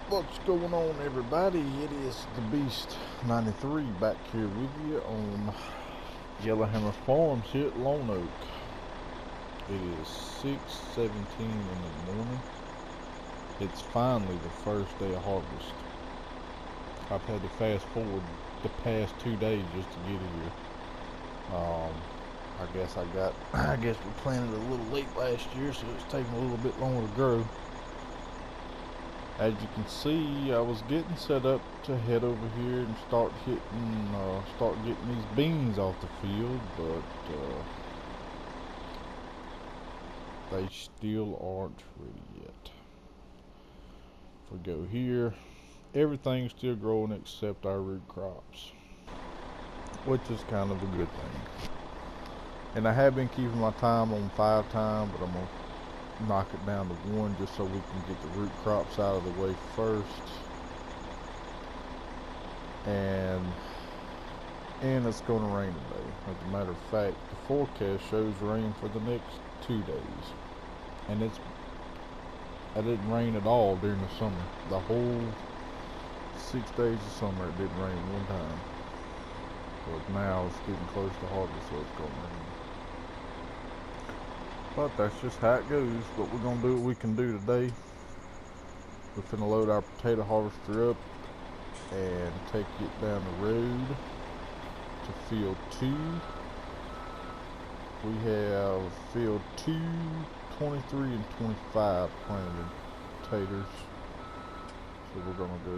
What's going on, everybody? It is the Beast 93 back here with you on Yellowhammer Farms here at Lone Oak. It is 6:17 in the morning. It's finally the first day of harvest. I've had to fast forward the past 2 days just to get here. I guess we planted a little late last year, so it's taking a little bit longer to grow. As you can see, I was getting set up to head over here and start getting these beans off the field, but they still aren't ready yet. If we go here, everything's still growing except our root crops, which is kind of a good thing. And I have been keeping my time on 5 time, but I'm gonna knock it down to 1 just so we can get the root crops out of the way first. And it's going to rain today. As a matter of fact, the forecast shows rain for the next 2 days, and it didn't rain at all during the summer. The whole 6 days of summer it didn't rain one time, but now it's getting close to harvest, so it's going to rain. But that's just how it goes. But we're gonna do what we can do today. We're finna load our potato harvester up and take it down the road to field 2. We have field 2, 23, and 25 planted potatoes. So we're gonna go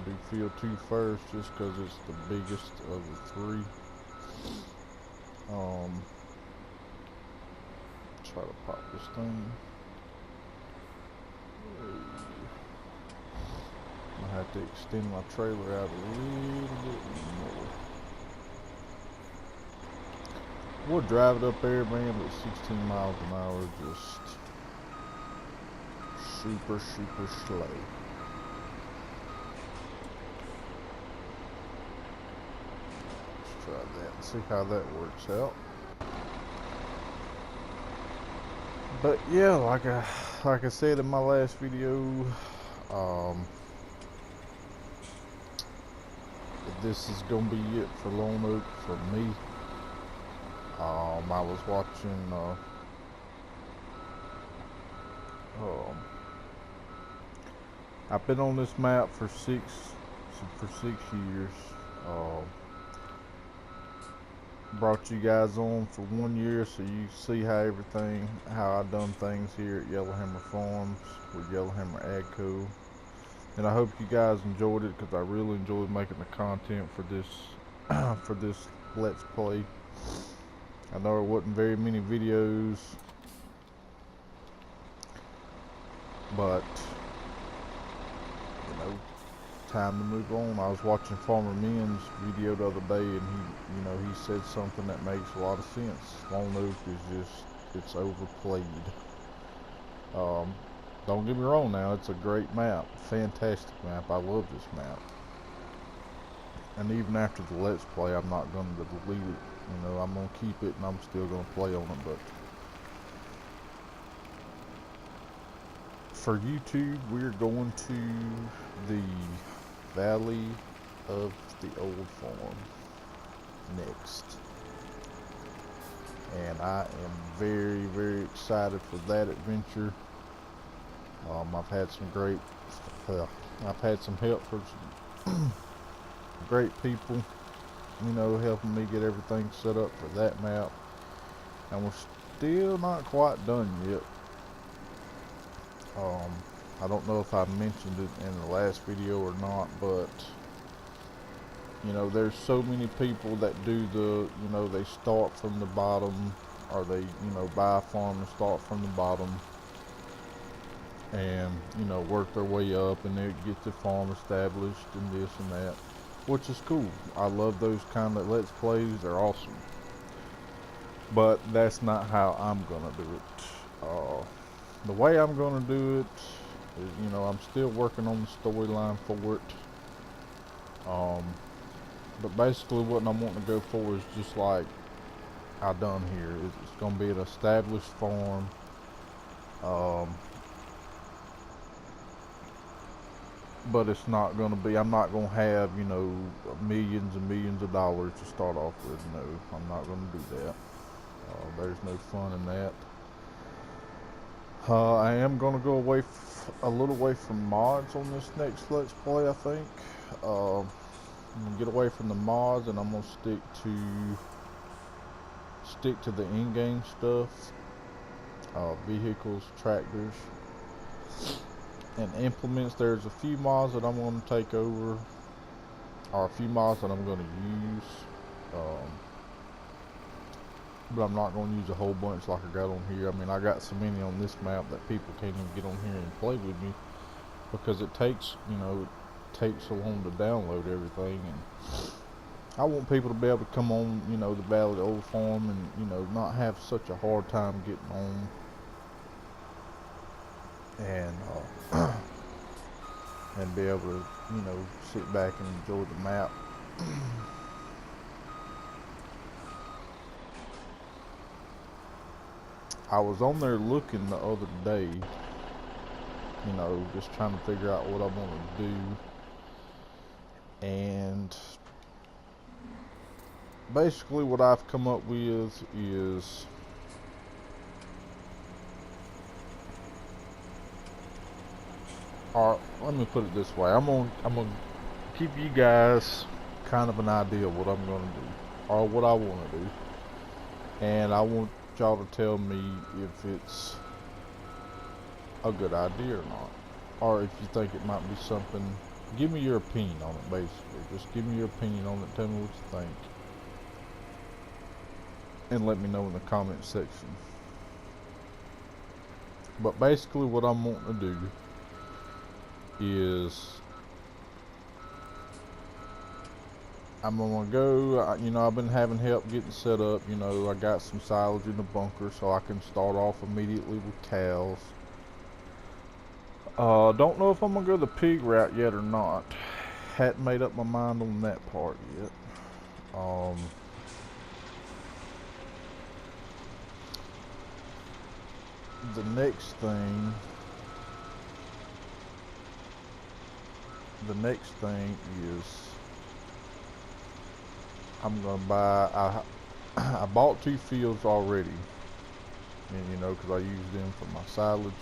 do field 2 first, just because it's the biggest of the 3. Try to pop this thing. I have to extend my trailer out a little bit more. We'll drive it up there, man, but 16 miles an hour, just super slow. Let's try that and see how that works out. But yeah, like I said in my last video, this is gonna be it for Lone Oak for me. I was watching I've been on this map for 6 years. Brought you guys on for 1 year so you see how I done things here at Yellowhammer Farms with Yellowhammer Agco. And I hope you guys enjoyed it, because I really enjoyed making the content for this for this Let's Play. I know there wasn't very many videos, but you know, time to move on. I was watching Farmer Men's video the other day, and he said something that makes a lot of sense. Lone Oak is it's overplayed. Don't get me wrong now, it's a great map, fantastic map. I love this map. And even after the Let's Play, I'm not going to delete it. I'm going to keep it, and I'm still going to play on it. But for YouTube, we're going to the Valley of the Old Farm next, and I am very excited for that adventure. I've had some help from some great people, helping me get everything set up for that map, and we're still not quite done yet. I don't know if I mentioned it in the last video or not, but there's so many people that do they start from the bottom, or they buy a farm and start from the bottom, and work their way up, and they get the farm established and this and that, which is cool. I love those kind of Let's Plays. They're awesome. But that's not how I'm gonna do it. The way I'm gonna do it is, I'm still working on the storyline for it. But basically what I'm wanting to go for is just like I done here. It's gonna be an established farm. but it's not going to be, I'm not going to have, you know, millions and millions of dollars to start off with. No, I'm not going to do that. There's no fun in that. I am going to go away a little away from mods on this next Let's Play, I think. I'm going to get away from the mods, and I'm going to stick to the in-game stuff. Vehicles, tractors, and implements. There's a few mods that I'm going to take over, or a few mods that I'm going to use. But I'm not going to use a whole bunch like I got on here. I mean, I got so many on this map that people can't even get on here and play with me, because it takes, you know, it takes so long to download everything. And I want people to be able to come on, you know, the Valley of the Old Farm, and, you know, not have such a hard time getting on. And and be able to, you know, sit back and enjoy the map. I was on there looking the other day, you know, just trying to figure out what I want to do. And basically what I've come up with is, or let me put it this way, I'm gonna give you guys kind of an idea of what I'm gonna do, or what I want to do, and I want y'all to tell me if it's a good idea or not, or if you think it might be something. Give me your opinion on it. Basically, just give me your opinion on it. Tell me what you think, and let me know in the comment section. But basically what I'm wanting to do is, I'm gonna go, you know, I've been having help getting set up. You know, I got some silage in the bunker, so I can start off immediately with cows. Don't know if I'm gonna go the pig route yet or not. Hadn't made up my mind on that part yet. The next thing is, I'm gonna buy, I bought 2 fields already, and, you know, because I use them for my silage.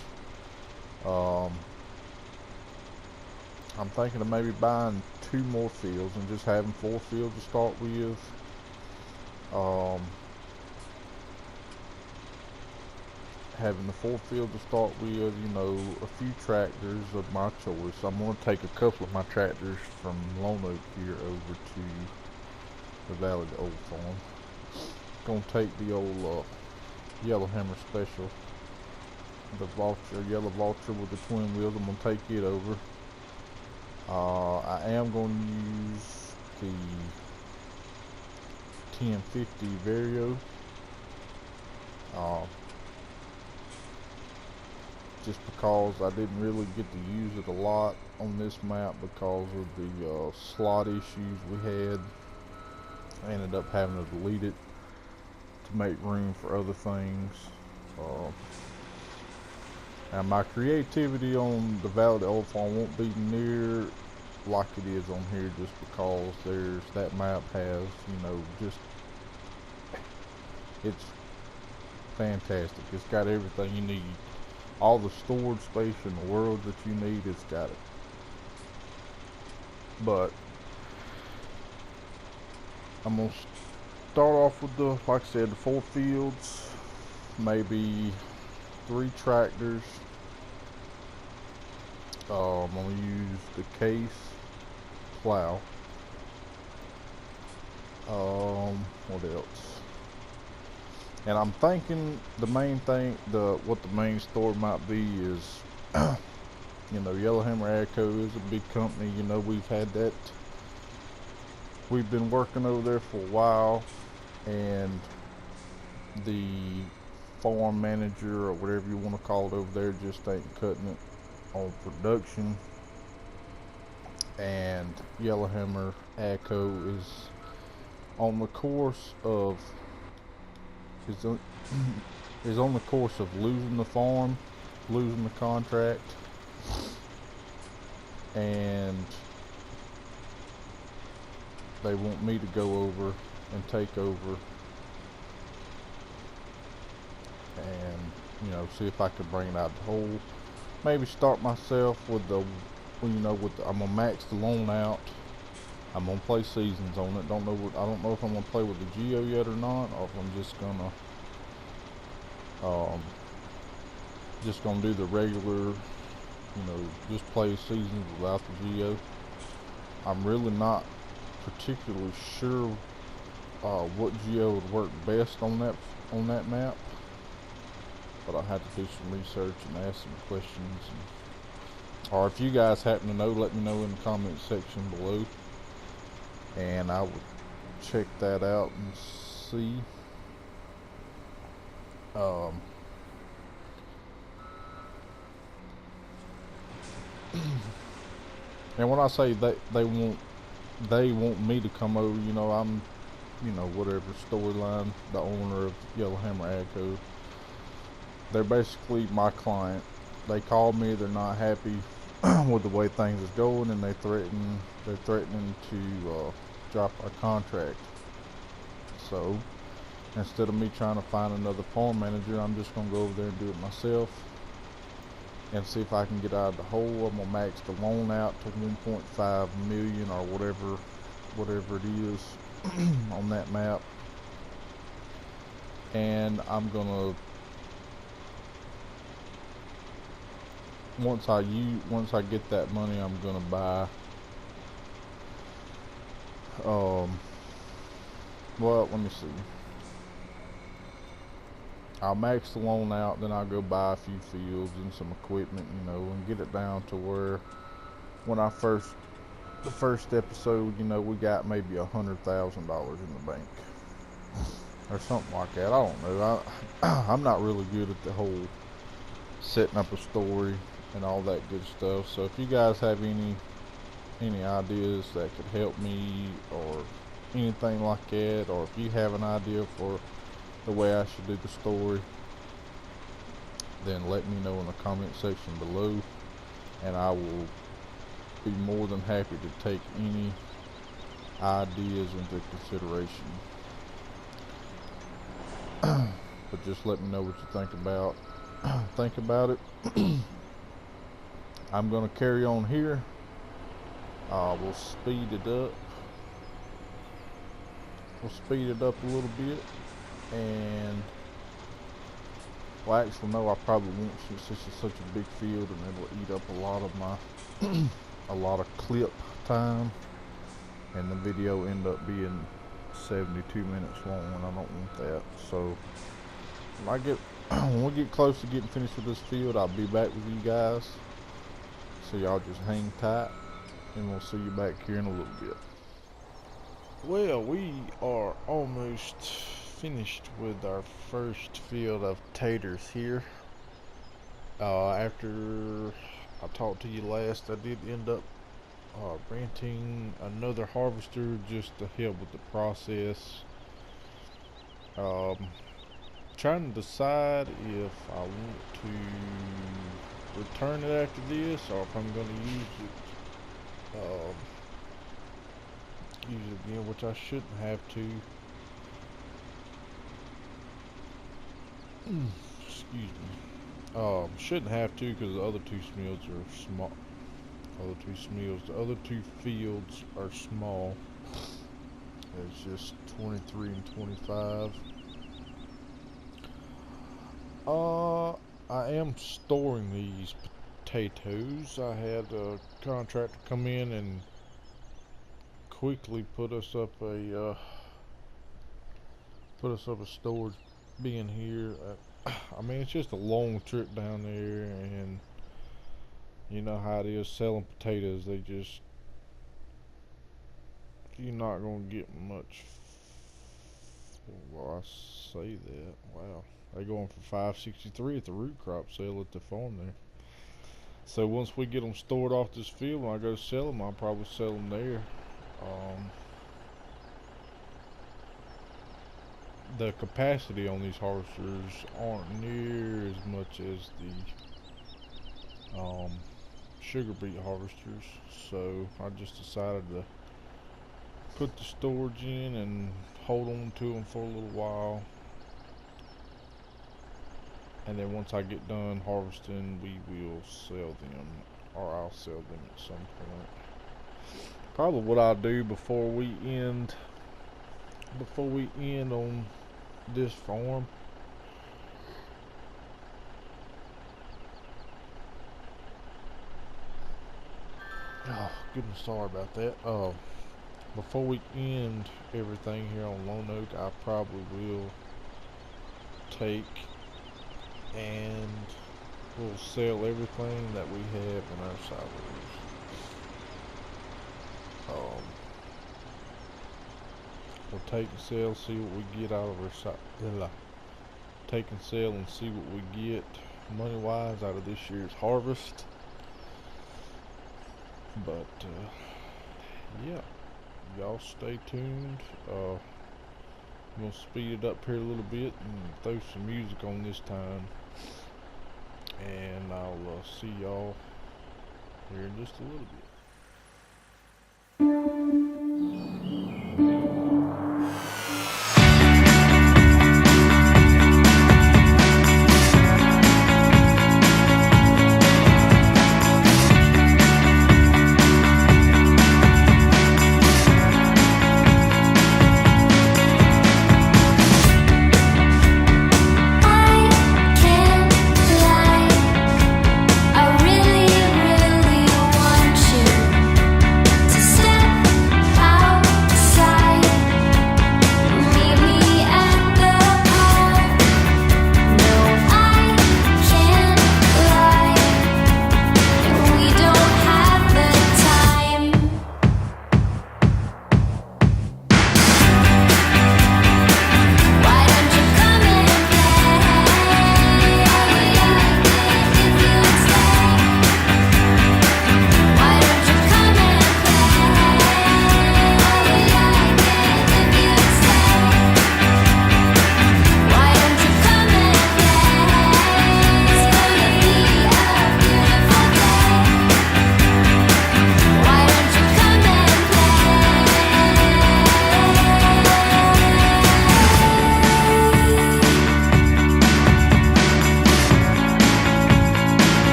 I'm thinking of maybe buying 2 more fields and just having 4 fields to start with. Having the 4 fields to start with, you know, a few tractors of my choice. I'm going to take a couple of my tractors from Lone Oak here over to the Valley of the Old Farm. Going to take the old Yellowhammer Special, the Vulture, Yellow Vulture with the twin wheels. I'm going to take it over. I am going to use the 1050 Vario. Just because I didn't really get to use it a lot on this map because of the slot issues we had. I ended up having to delete it to make room for other things. And my creativity on the Valley of the Old Farm won't be near like it is on here, just because that map has, you know, just, it's fantastic. It's got everything you need. All the storage space in the world that you need, it's got it. But I'm gonna start off with the, like I said, the 4 fields, maybe 3 tractors. I'm gonna use the Case plow. What else? And I'm thinking the main thing, what the main store might be is, you know, Yellowhammer Agco is a big company. You know, we've been working over there for a while, and the farm manager, or whatever you want to call it over there, just ain't cutting it on production. And Yellowhammer Agco is on the course of is on the course of losing the farm, losing the contract. and they want me to go over and take over and, you know, see if I can bring it out the hole. Maybe start myself with the, you know, I'm gonna max the loan out. I'm gonna play seasons on it. I don't know if I'm gonna play with the Geo yet or not, or if I'm just gonna do the regular, you know, just play seasons without the Geo. I'm really not particularly sure what Geo would work best on that map, but I'll have to do some research and ask some questions. Or if you guys happen to know, let me know in the comment section below, and I will check that out and see. And when I say they want me to come over, you know, I'm, you know, whatever storyline, the owner of Yellowhammer Ad Code, they're basically my client. They call me, they're not happy with the way things is going, and they're threatening to drop our contract. So instead of me trying to find another farm manager, I'm just gonna go over there and do it myself and see if I can get out of the hole. I'm gonna max the loan out to 1.5 million or whatever it is on that map, and I'm gonna, once I get that money, I'm gonna buy well, let me see. I'll max the loan out, then I'll go buy a few fields and some equipment, you know, and get it down to where when the first episode, you know, we got maybe $100,000 in the bank or something like that. I don't know. I'm not really good at the whole setting up a story and all that good stuff. So if you guys have any ideas that could help me or anything like that, or if you have an idea for the way I should do the story, then let me know in the comment section below, and I will be more than happy to take any ideas into consideration. But just let me know what you think about it. I'm gonna carry on here. We'll speed it up. We'll speed it up a little bit, and well, actually no, I probably won't, since this is such a big field and it'll eat up a lot of my a lot of clip time, and the video end up being 72 minutes long, and I don't want that. So when we get close to getting finished with this field, I'll be back with you guys. So y'all just hang tight, and we'll see you back here in a little bit. Well, we are almost finished with our first field of taters here. After I talked to you last, I did end up renting another harvester just to help with the process. Trying to decide if I want to return it after this, or if I'm going to use it again, which I shouldn't have to. Excuse me. Shouldn't have to, because the other two fields are small. The other two fields are small. It's just 23 and 25. I am storing these potatoes. I had a contractor come in and quickly put us up a storage bin here. I mean, it's just a long trip down there, and you know how it is selling potatoes. You're not gonna get much. Well, I say that. Wow, they're going for $5.63 at the root crop sale at the farm there. So once we get them stored off this field, when I go sell them, I'll probably sell them there. The capacity on these harvesters aren't near as much as the sugar beet harvesters, so I just decided to put the storage in and hold on to them for a little while, and then once I get done harvesting, we will sell them, or I'll sell them at some point. Probably what I'll do before we end on this farm, oh goodness, sorry about that. Before we end everything here on Lone Oak, I probably will take and we'll sell everything that we have in our silos. We'll take and sell, see what we get out of our take and sell and see what we get money wise out of this year's harvest. But yeah, y'all stay tuned. I'm gonna speed it up here a little bit and throw some music on this time, and I'll see y'all here in just a little bit. I really, really want you.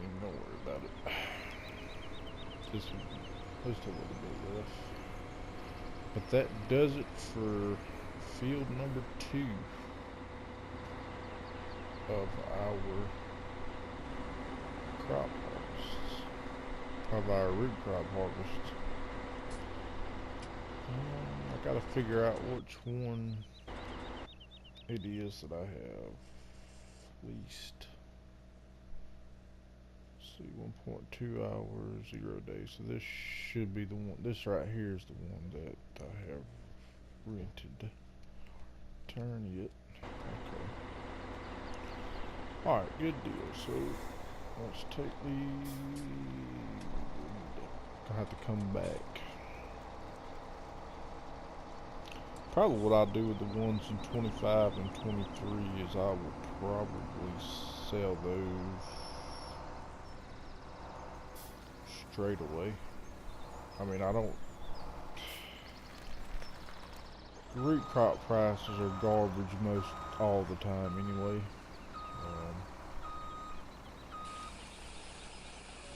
even don't worry about it. Just a little bit left. But that does it for field number 2 of our crop harvests, of our root crop harvest. I gotta figure out which one it is that I have least. Let's see, 1.2 hours, 0 days. So this should be the one. This right here is the one that I have rented. Turn it. Okay. Alright, good deal. So let's take these. I have to come back. Probably what I'll do with the ones in 25 and 23 is I will probably sell those straight away. I mean, I don't. Root crop prices are garbage most all the time anyway.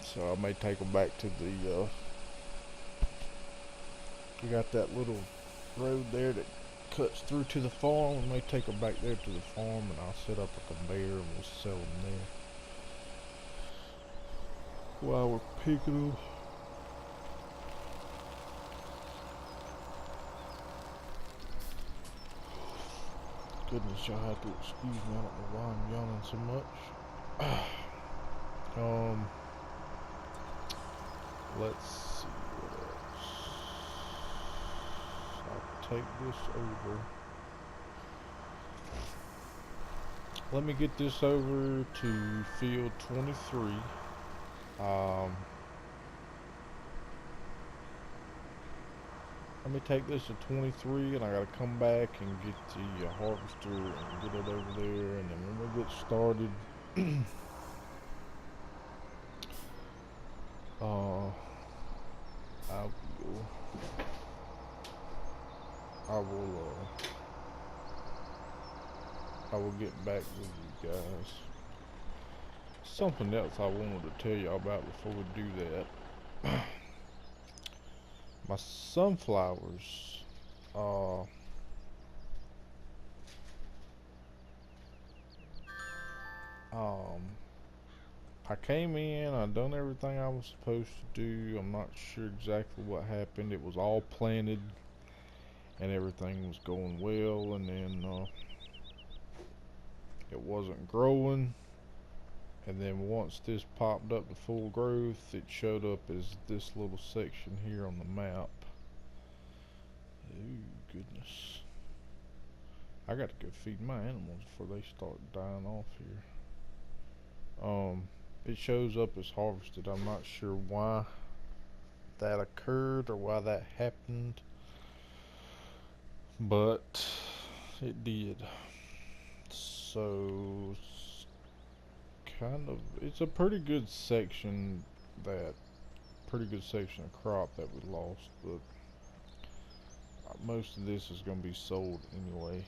So I may take them back to the. We got that little road there that cuts through to the farm. We may take them back there to the farm, and I'll set up a conveyor and we'll sell them there while we're picking them. Goodness, y'all have to excuse me. I don't know why I'm yawning so much. Let's see what else. I'll take this over. Let me get this over to field 23. Let me take this to 23, and I gotta come back and get the harvester and get it over there, and then when we get started, I will get back with you guys. Something else I wanted to tell y'all about before we do that. My sunflowers, I came in, I done everything I was supposed to do. I'm not sure exactly what happened. It was all planted and everything was going well, and then it wasn't growing. And then once this popped up to full growth, it showed up as this little section here on the map. Oh goodness. I gotta go feed my animals before they start dying off here. It shows up as harvested. I'm not sure why that occurred or why that happened, but it did. So it's a pretty good section of crop that we lost, but most of this is going to be sold anyway,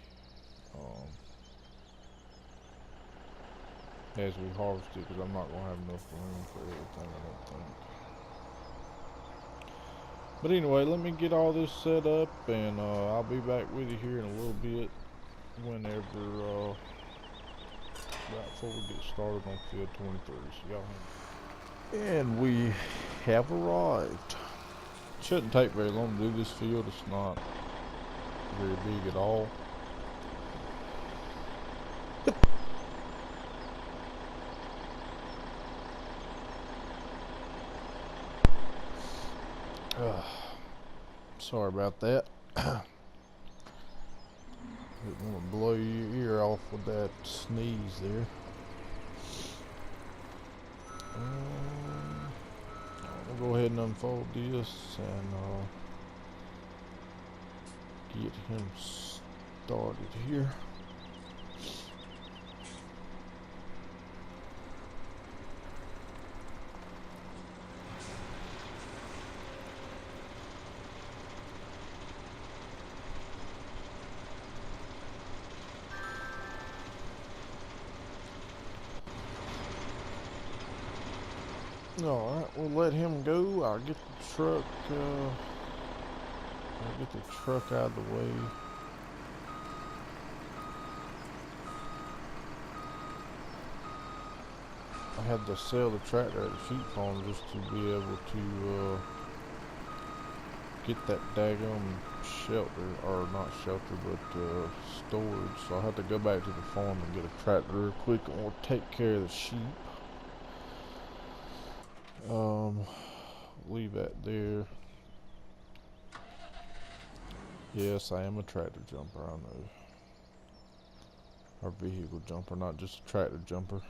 as we harvest it, because I'm not going to have enough room for everything, I don't think. But anyway, let me get all this set up, and I'll be back with you here in a little bit whenever right before we get started on field 23. So y'all have. And we have arrived. Shouldn't take very long to do this field. It's not very big at all. Sorry about that. Didn't want to blow your ear off with that sneeze there. We'll go ahead and unfold this and get him started here. Alright, we'll let him go. I'll get the truck, out of the way. I had to sell the tractor at the sheep farm just to be able to get that daggone shelter, or not shelter, but storage. So I had to go back to the farm and get a tractor real quick and we'll take care of the sheep. Leave that there. Yes, I am a tractor jumper, I know. Or vehicle jumper, not just a tractor jumper.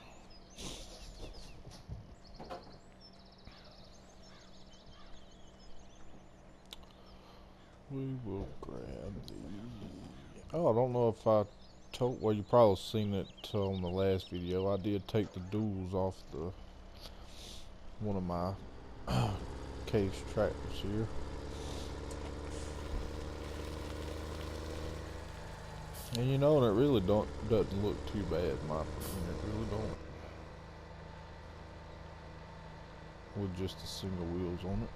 We will grab the... Oh, I don't know if I told... Well, you probably seen it on the last video. I did take the duals off one of my case tractors here. And you know, it really doesn't look too bad, in my opinion. It really don't. With just the single wheels on it.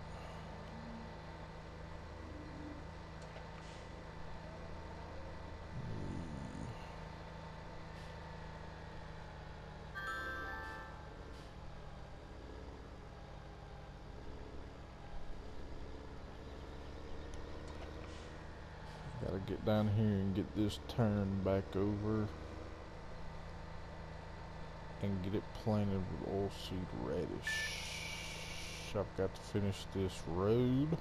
Gotta get down here and get this turned back over and get it planted with oilseed radish. I've got to finish this road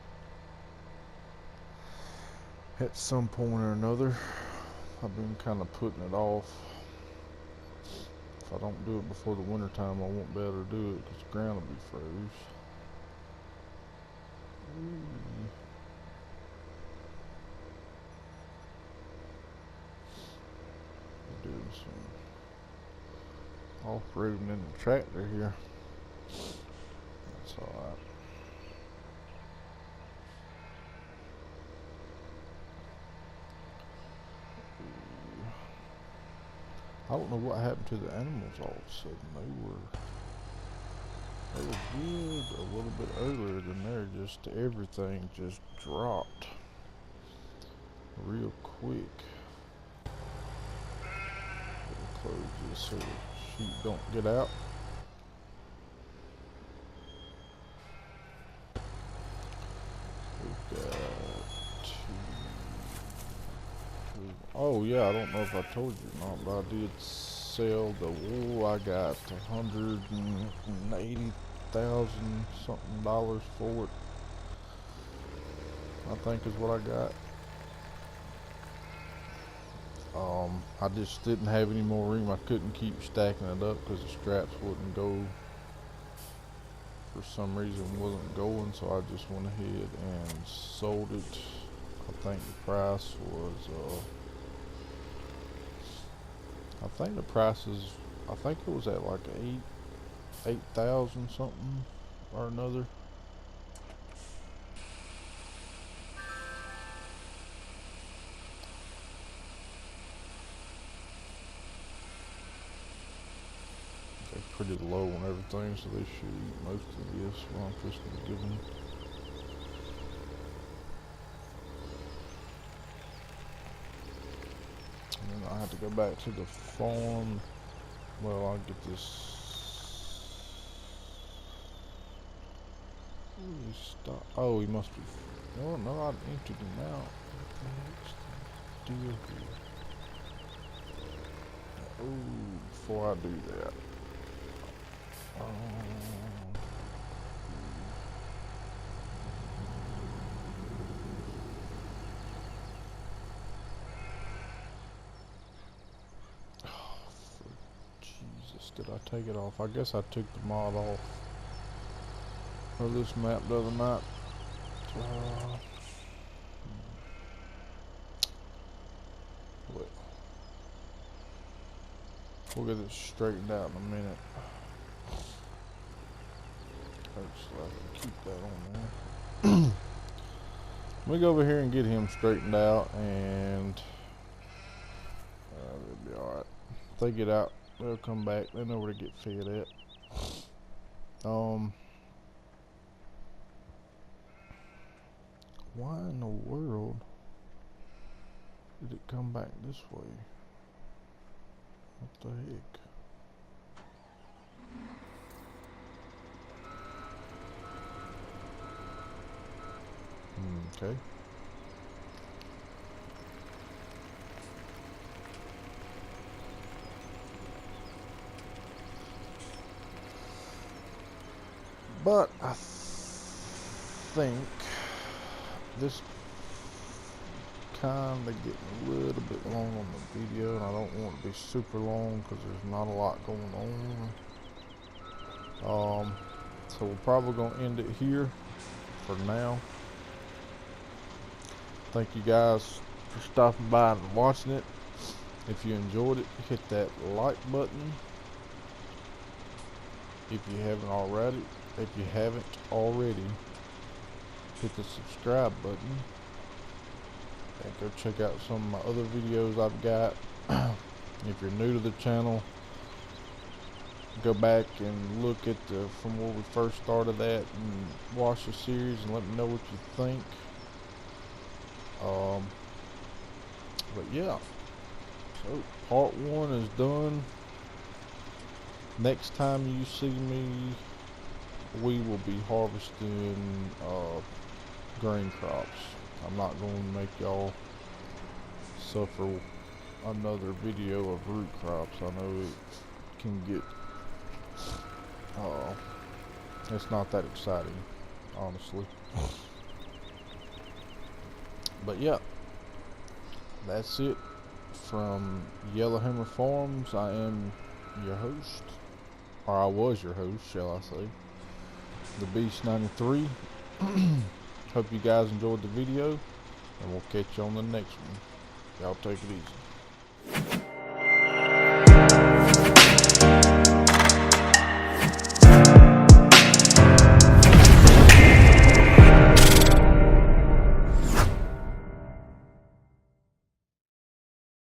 at some point or another. I've been kind of putting it off. If I don't do it before the winter time, I won't be able to do it because the ground will be froze. Doing some off-roading in the tractor here. That's alright. I don't know what happened to the animals all of a sudden. They were good a little bit earlier than there. Just everything just dropped real quick. Close this so the sheep don't get out. We've got oh yeah, I don't know if I told you or not, but I did sell the wool. I got $180,000 something for it. I think is what I got. I just didn't have any more room. I couldn't keep stacking it up because the straps wouldn't go. For some reason wasn't going, so I just went ahead and sold it. I think the price was I think it was at like 8,000 something or another. They're pretty low on everything, so they should eat most of this while I'm just gonna give them. And then I have to go back to the farm. Well, I'll get this. Stop. Oh, he must be. Oh no, I emptied him out. What the heck's the deal here? Oh, before I do that. Jesus, did I take it off? I guess I took the mod off of this map the other night. We'll get it straightened out in a minute. So I can keep that on there. Let me go over here and get him straightened out, and they'll be alright. If they get out, they'll come back. They know where to get fed at. Let Why in the world did it come back this way? What the heck? Okay. But I think this kind of getting a little bit long on the video, and I don't want it to be super long because there's not a lot going on. So we're probably gonna end it here for now. Thank you guys for stopping by and watching it. If you enjoyed it, hit that like button. If you haven't already, hit the subscribe button. And go check out some of my other videos I've got. If you're new to the channel, go back and look at from where we first started at and watch the series and let me know what you think. But yeah, so part 1 is done. Next time you see me, we will be harvesting grain crops. I'm not going to make y'all suffer another video of root crops. I know it can get it's not that exciting, honestly. But yeah, that's it from Yellowhammer Farms. I am your host, or I was your host, shall I say, the Beast 93. Hope you guys enjoyed the video, and we'll catch you on the next one. Y'all take it easy.